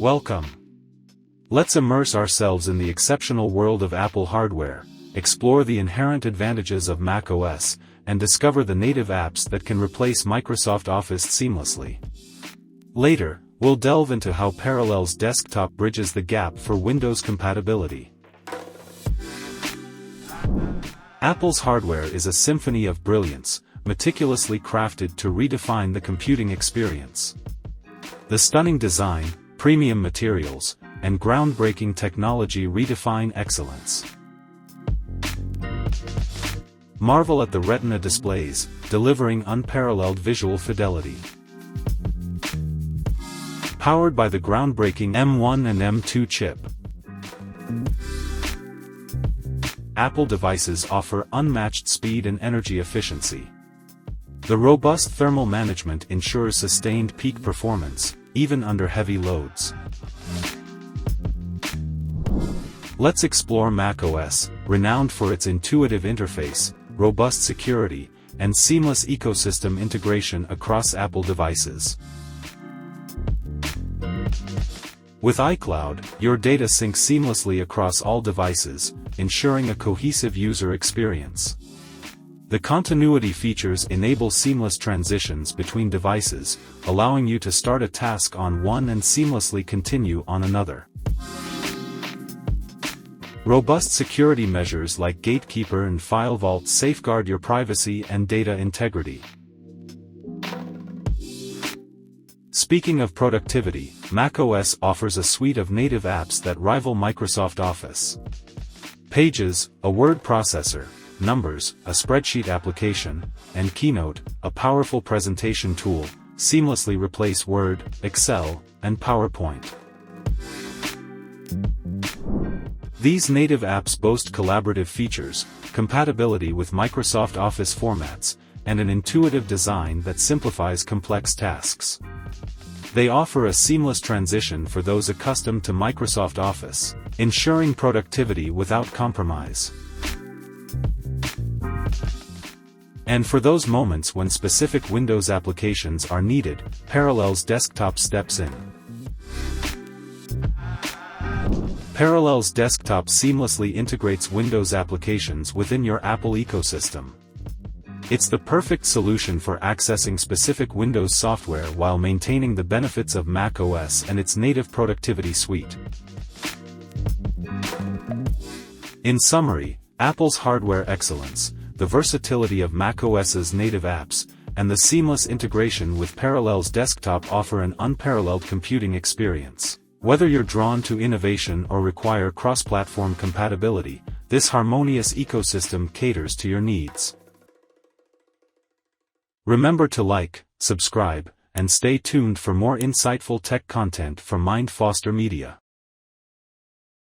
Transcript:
Welcome. Let's immerse ourselves in the exceptional world of Apple hardware, explore the inherent advantages of macOS, and discover the native apps that can replace Microsoft Office seamlessly. Later, we'll delve into how Parallels Desktop bridges the gap for Windows compatibility. Apple's hardware is a symphony of brilliance, meticulously crafted to redefine the computing experience. The stunning design, premium materials, and groundbreaking technology redefine excellence. Marvel at the Retina displays, delivering unparalleled visual fidelity. Powered by the groundbreaking M1 and M2 chip, Apple devices offer unmatched speed and energy efficiency. The robust thermal management ensures sustained peak performance, even under heavy loads. Let's explore macOS, renowned for its intuitive interface, robust security, and seamless ecosystem integration across Apple devices. With iCloud, your data syncs seamlessly across all devices, ensuring a cohesive user experience. The continuity features enable seamless transitions between devices, allowing you to start a task on one and seamlessly continue on another. Robust security measures like Gatekeeper and File Vault safeguard your privacy and data integrity. Speaking of productivity, macOS offers a suite of native apps that rival Microsoft Office. Pages, a word processor, Numbers, a spreadsheet application, and Keynote, a powerful presentation tool, seamlessly replace Word, Excel, and PowerPoint. These native apps boast collaborative features, compatibility with Microsoft Office formats, and an intuitive design that simplifies complex tasks. They offer a seamless transition for those accustomed to Microsoft Office, ensuring productivity without compromise. And for those moments when specific Windows applications are needed, Parallels Desktop steps in. Parallels Desktop seamlessly integrates Windows applications within your Apple ecosystem. It's the perfect solution for accessing specific Windows software while maintaining the benefits of macOS and its native productivity suite. In summary, Apple's hardware excellence, the versatility of macOS's native apps, and the seamless integration with Parallels Desktop offer an unparalleled computing experience. Whether you're drawn to innovation or require cross-platform compatibility, this harmonious ecosystem caters to your needs. Remember to like, subscribe, and stay tuned for more insightful tech content from Mind Foster Media.